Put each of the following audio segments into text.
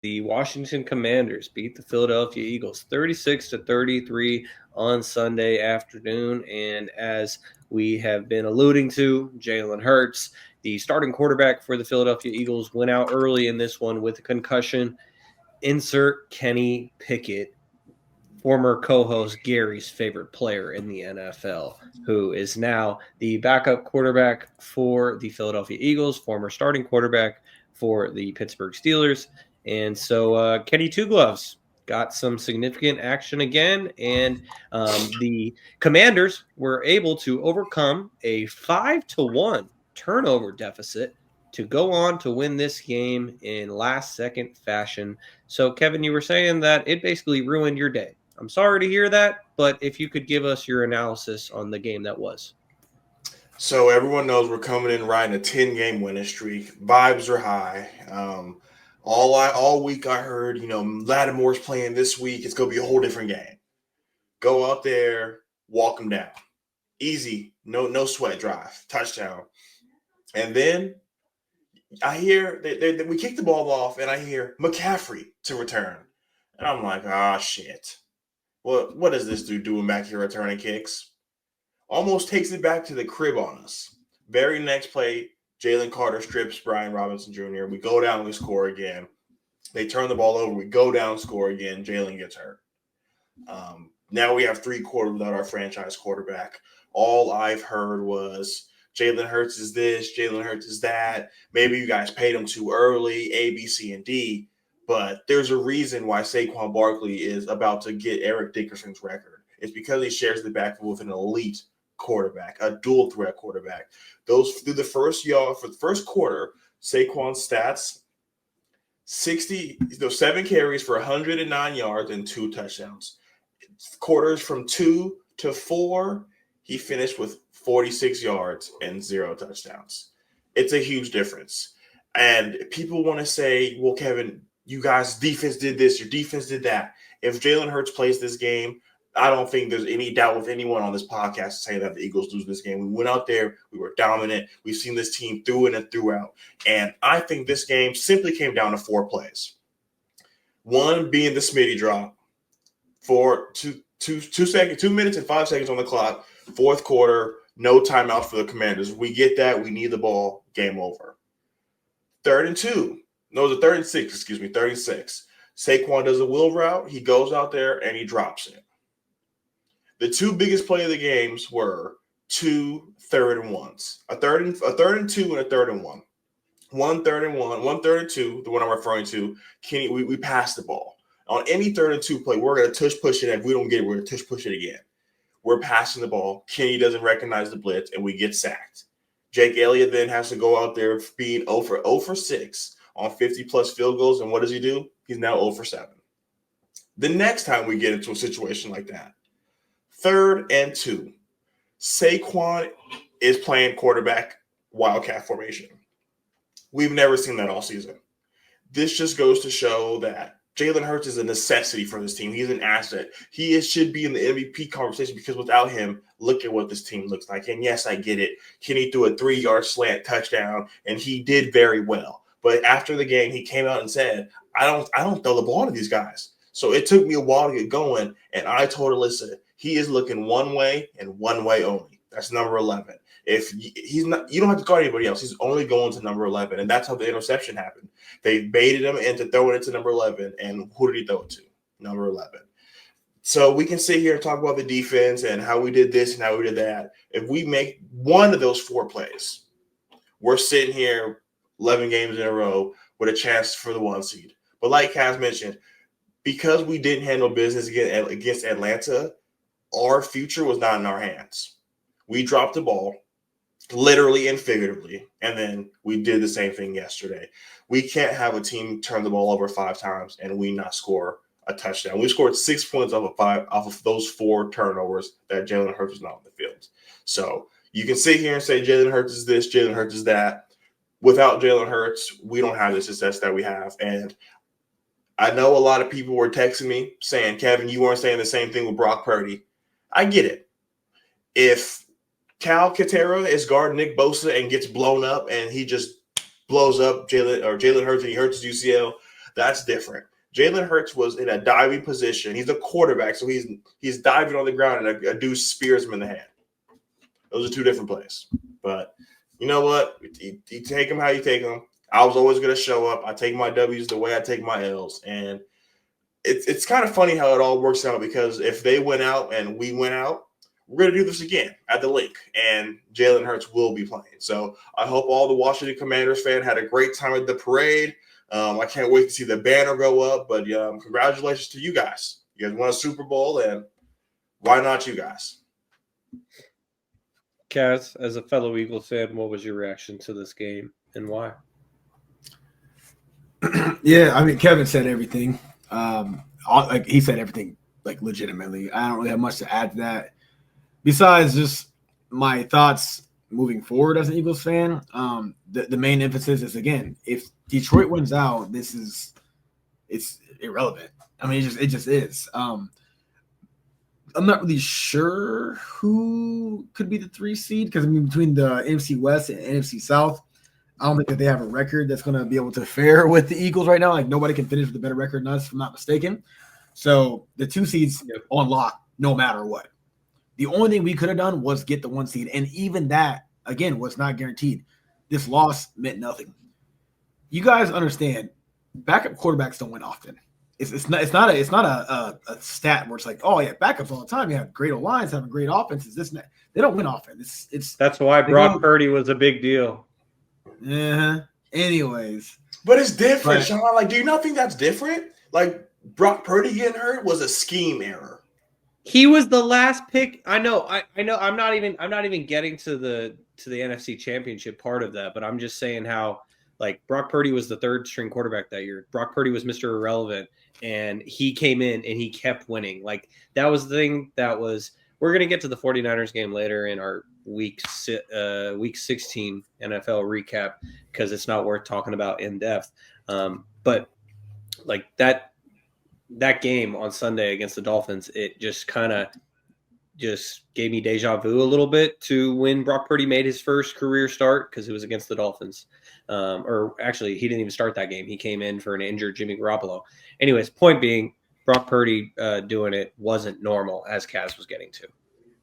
The Washington Commanders beat the Philadelphia Eagles 36-33 on Sunday afternoon. And as we have been alluding to, Jalen Hurts, the starting quarterback for the Philadelphia Eagles, went out early in this one with a concussion. Insert Kenny Pickett, former co-host Gary's favorite player in the NFL, who is now the backup quarterback for the Philadelphia Eagles, former starting quarterback for the Pittsburgh Steelers. And so Kenny Two Gloves got some significant action again, and the Commanders were able to overcome a 5-1 turnover deficit to go on to win this game in last second fashion. So, Kevin, you were saying that it basically ruined your day. I'm sorry to hear that, but if you could give us your analysis on the game that was. So everyone knows we're coming in riding a 10-game winning streak. Vibes are high. All week I heard, Lattimore's playing this week. It's gonna be a whole different game. Go out there, walk them down, easy, no sweat drive, touchdown. And then I hear we kick the ball off, and I hear McCaffrey to return, and I'm like, shit. What does this dude doing back here returning kicks? Almost takes it back to the crib on us. Very next play, Jalen Carter strips Brian Robinson Jr. We go down, we score again. They turn the ball over. We go down, score again. Jalen gets hurt. Now we have 3 quarters without our franchise quarterback. All I've heard was Jalen Hurts is this, Jalen Hurts is that. Maybe you guys paid him too early, A, B, C, and D. But there's a reason why Saquon Barkley is about to get Eric Dickerson's record. It's because he shares the backfield with an elite quarterback, a dual threat quarterback. Those through the first quarter, Saquon's stats: 7 carries for 109 yards and 2 touchdowns. Quarters from 2 to 4, he finished with 46 yards and 0 touchdowns. It's a huge difference. And people want to say, well, Kevin, you guys' defense did this, your defense did that. If Jalen Hurts plays this game, I don't think there's any doubt with anyone on this podcast saying that the Eagles lose this game. We went out there, we were dominant. We've seen this team through in and throughout. And I think this game simply came down to 4 plays. One being the Smitty drop for 2 minutes and 5 seconds on the clock. Fourth quarter, no timeout for the Commanders. We get that. We need the ball. Game over. 3rd and 2. No, the 3rd and 6, excuse me, 36. Saquon does a wheel route. He goes out there and he drops it. The 2 biggest play of the games were 2 3rd and 1s. A third and 2 and a 3rd and 1. 1 3rd and 1, 1 3rd and 2, the one I'm referring to. Kenny, we passed the ball. On any 3rd and 2 play, we're going to tush push it. If we don't get it, we're going to tush push it again. We're passing the ball. Kenny doesn't recognize the blitz, and we get sacked. Jake Elliott then has to go out there being 0 for 6 on 50-plus field goals, and what does he do? He's now 0 for 7. The next time we get into a situation like that, 3rd and 2, Saquon is playing quarterback wildcat formation. We've never seen that all season. This just goes to show that Jalen Hurts is a necessity for this team. He's an asset. He should be in the MVP conversation because without him, look at what this team looks like. And yes, I get it. Kenny threw a 3-yard slant touchdown, and he did very well. But after the game, he came out and said, I don't throw the ball to these guys. So it took me a while to get going, and I told Alyssa, he is looking one way and one way only. That's number 11. If he's not, you don't have to guard anybody else. He's only going to number 11, and that's how the interception happened. They baited him into throwing it to number 11, and who did he throw it to? Number 11. So we can sit here and talk about the defense and how we did this and how we did that. If we make one of those 4 plays, we're sitting here 11 games in a row with a chance for the 1 seed. But like Kaz mentioned, because we didn't handle business against Atlanta, our future was not in our hands. We dropped the ball, literally and figuratively, and then we did the same thing yesterday. We can't have a team turn the ball over 5 times and we not score a touchdown. We scored 6 points off of those 4 turnovers that Jalen Hurts was not on the field. So you can sit here and say Jalen Hurts is this, Jalen Hurts is that. Without Jalen Hurts, we don't have the success that we have. And I know a lot of people were texting me saying, Kevin, you weren't saying the same thing with Brock Purdy. I get it. If Cal Katera is guarding Nick Bosa and gets blown up and he just blows up Jalen Hurts and he hurts his UCL, That's different. Jalen Hurts was in a diving position. He's a quarterback, so he's diving on the ground and a dude spears him in the hand. Those are two different plays. But you know what? You take them how you take them. I was always going to show up. I take my W's the way I take my L's. And it's kind of funny how it all works out, because if they went out and we went out, we're going to do this again at the link, and Jalen Hurts will be playing. So I hope all the Washington Commanders fan had a great time at the parade. I can't wait to see the banner go up, but congratulations to you guys. You guys won a Super Bowl, and why not you guys? Kaz, as a fellow Eagles fan, what was your reaction to this game and why? Yeah, I mean, Kevin said everything. Like he said everything, like legitimately. I don't really have much to add to that, besides just my thoughts moving forward as an Eagles fan. The main emphasis is, again, if Detroit wins out, it's irrelevant. I mean, it just is. I'm not really sure who could be the 3 seed, because I mean, between the NFC West and NFC South, I don't think that they have a record that's going to be able to fare with the Eagles right now. Like, nobody can finish with a better record than us, if I'm not mistaken. So the 2 seeds on lock, no matter what. The only thing we could have done was get the 1 seed, and even that, again, was not guaranteed. This loss meant nothing. You guys understand, backup quarterbacks don't win often. It's not a stat where it's like, oh yeah, backups all the time. You have great lines, having great offenses. This and that. They don't win often. That's why Brock Purdy was a big deal. Anyways, but it's different, Shaun. Like, do you not think that's different? Like, Brock Purdy getting hurt was a scheme error. He was the last pick. I know. I'm not even getting to the NFC Championship part of that, but I'm just saying how, like, Brock Purdy was the 3rd string quarterback that year. Brock Purdy was Mr. Irrelevant, and he came in and he kept winning. Like, that was the thing that was. We're going to get to the 49ers game later in our week 16 NFL recap, because it's not worth talking about in depth. But like that game on Sunday against the Dolphins, it just kind of just gave me deja vu a little bit to when Brock Purdy made his first career start, because it was against the Dolphins. Or actually, he didn't even start that game. He came in for an injured Jimmy Garoppolo. Anyways, point being, Brock Purdy doing it wasn't normal, as Kaz was getting to.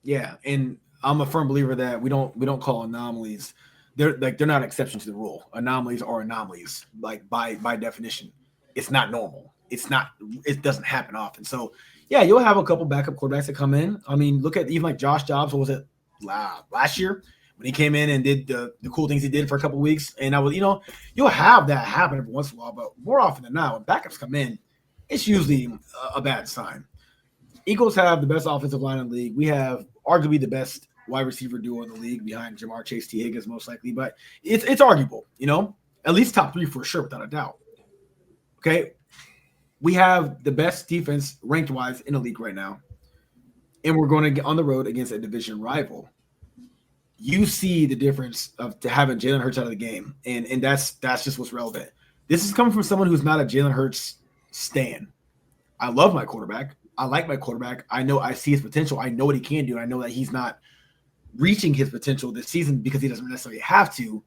Yeah, and I'm a firm believer that we don't call anomalies. They're not exception to the rule. Anomalies are anomalies. Like, by definition, it's not normal. It doesn't happen often. So yeah, you'll have a couple backup quarterbacks that come in. I mean, look at even like Josh Jobs. What was it last year when he came in and did the cool things he did for a couple weeks? And I was, you'll have that happen every once in a while, but more often than not, when backups come in, it's usually a bad sign. Eagles have the best offensive line in the league. We have arguably the best wide receiver duo in the league, behind Jamar Chase, T. Higgins, most likely. But it's arguable, at least top 3 for sure, without a doubt. Okay, we have the best defense ranked-wise in the league right now, and we're going to get on the road against a division rival. You see the difference of having Jalen Hurts out of the game, and that's just what's relevant. This is coming from someone who's not a Jalen Hurts stan. I love my quarterback. I like my quarterback. I know I see his potential. I know what he can do. And I know that he's not reaching his potential this season because he doesn't necessarily have to.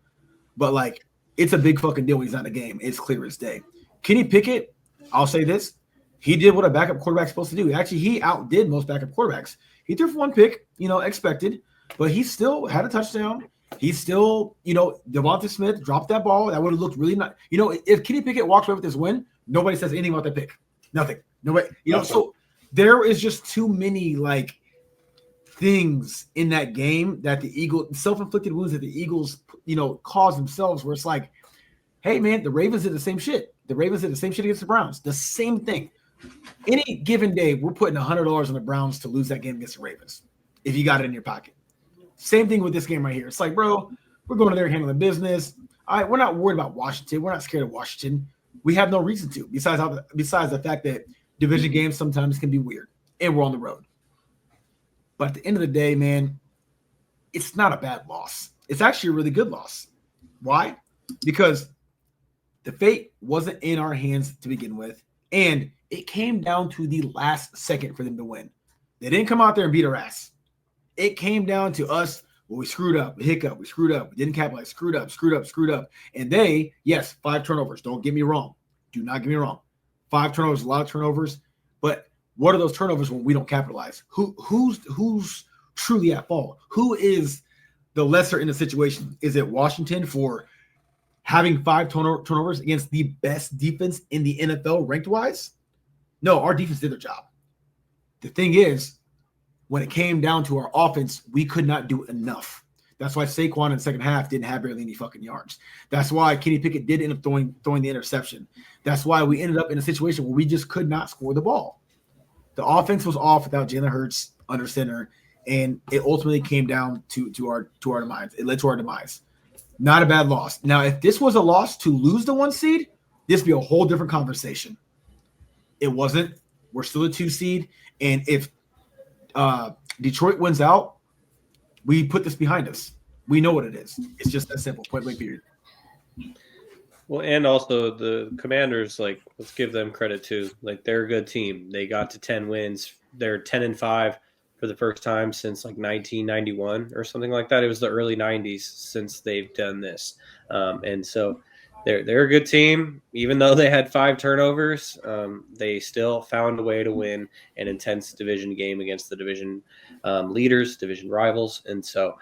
But, like, it's a big fucking deal when he's not in the game. It's clear as day. Kenny Pickett, I'll say this. He did what a backup quarterback's supposed to do. Actually, he outdid most backup quarterbacks. He threw for 1 pick, expected. But he still had a touchdown. He still, Devonta Smith dropped that ball. That would have looked really nice. If Kenny Pickett walks away with this win, nobody says anything about that pick. Nothing. Nobody. So there is just too many, like, things in that game that the Eagles, self-inflicted wounds that the Eagles, cause themselves, where it's like, hey, man, the Ravens did the same shit. The Ravens did the same shit against the Browns. The same thing. Any given day, we're putting $100 on the Browns to lose that game against the Ravens, if you got it in your pocket. Same thing with this game right here. It's like, bro, we're going to there handling business. All right, we're not worried about Washington. We're not scared of Washington. We have no reason to, besides the fact that division games sometimes can be weird, and we're on the road. But at the end of the day, man, it's not a bad loss. It's actually a really good loss. Why? Because the fate wasn't in our hands to begin with, and it came down to the last second for them to win. They didn't come out there and beat our ass. It came down to us. Well, we screwed up. We hiccup. We screwed up. We didn't capitalize. Screwed up. And they, yes, 5 turnovers. Don't get me wrong. Do not get me wrong. 5 turnovers, a lot of turnovers. But what are those turnovers when we don't capitalize? Who's truly at fault? Who is the lesser in the situation? Is it Washington for having 5 turnovers against the best defense in the NFL ranked wise? No, our defense did their job. The thing is, when it came down to our offense, we could not do enough. That's why Saquon in the second half didn't have barely any fucking yards. That's why Kenny Pickett did end up throwing the interception. That's why we ended up in a situation where we just could not score the ball. The offense was off without Jalen Hurts under center, and it ultimately came down to our demise. It led to our demise. Not a bad loss. Now, if this was a loss to lose the 1 seed, this would be a whole different conversation. It wasn't. We're still a 2 seed, and if Detroit wins out, we put this behind us. We know what it is. It's just that simple. Point blank period. Well, and also the Commanders, like, let's give them credit too. Like, they're a good team. They got to 10 wins. They're 10-5 for the first time since like 1991 or something like that. It was the early 90s since they've done this, and so they're a good team. Even though they had 5 turnovers, they still found a way to win an intense division game against the division leaders, division rivals, and so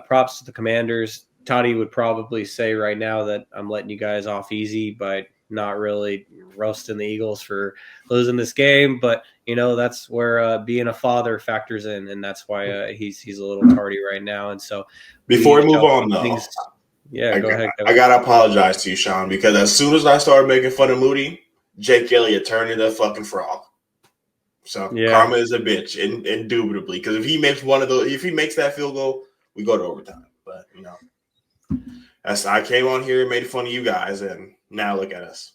props to the Commanders. Toddy would probably say right now that I'm letting you guys off easy by not really roasting the Eagles for losing this game, but that's where being a father factors in, and that's why he's a little tardy right now. And so before we move on, though, go ahead. I gotta apologize to you, Shaun, because as soon as I started making fun of Moody, Jake Elliott turned into a fucking frog. So karma is a bitch, indubitably. Because if he makes that field goal, we go to overtime. But I came on here and made fun of you guys, and now look at us.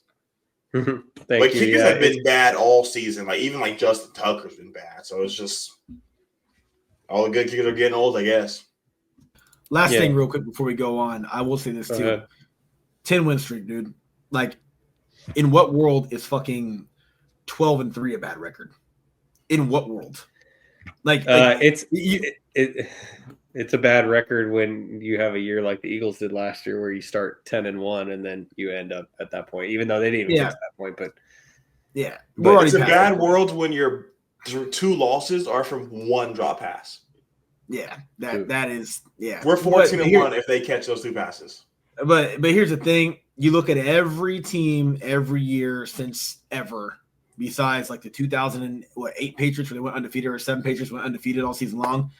Thank you. Kickers have been it's bad all season. Like even like Justin Tucker's been bad. So it's just all the good kickers are getting old, I guess. Last thing, real quick, before we go on, I will say this Go too: ahead. 10-win streak, dude. Like, in what world is fucking 12-3 a bad record? In what world? It's a bad record when you have a year like the Eagles did last year, where you start 10-1 and then you end up at that point, even though they didn't even get to that point. But it's a bad world when your 2 losses are from 1 drop pass. Yeah, that is. We're 14-1 if they catch those 2 passes. But here's the thing: you look at every team every year since ever, besides like the 2008 Patriots where they went undefeated, or 7 Patriots went undefeated all season long.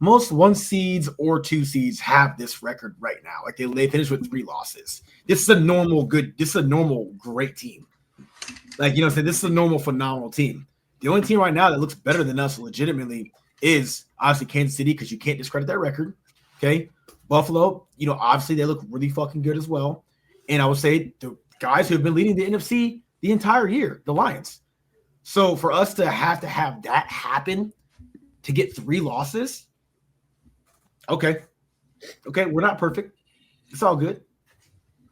Most 1 seeds or 2 seeds have this record right now. Like they finished with 3 losses. This is a normal great team. Like, this is a normal phenomenal team. The only team right now that looks better than us legitimately is obviously Kansas City, because you can't discredit that record. Okay. Buffalo, obviously they look really fucking good as well. And I would say the guys who have been leading the NFC the entire year, the Lions. So for us to have that happen to get 3 losses, okay, we're not perfect. It's all good.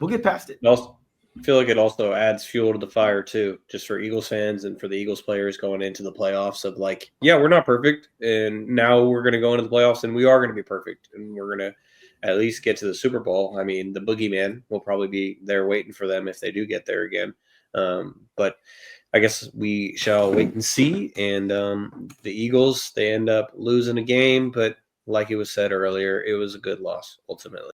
We'll get past it. I feel like it also adds fuel to the fire too, just for Eagles fans and for the Eagles players going into the playoffs of like, we're not perfect, and now we're going to go into the playoffs and we are going to be perfect, and we're going to at least get to the Super Bowl. I mean, the boogeyman will probably be there waiting for them if they do get there again. But I guess we shall wait and see. And the Eagles, they end up losing a game, but like it was said earlier, it was a good loss ultimately.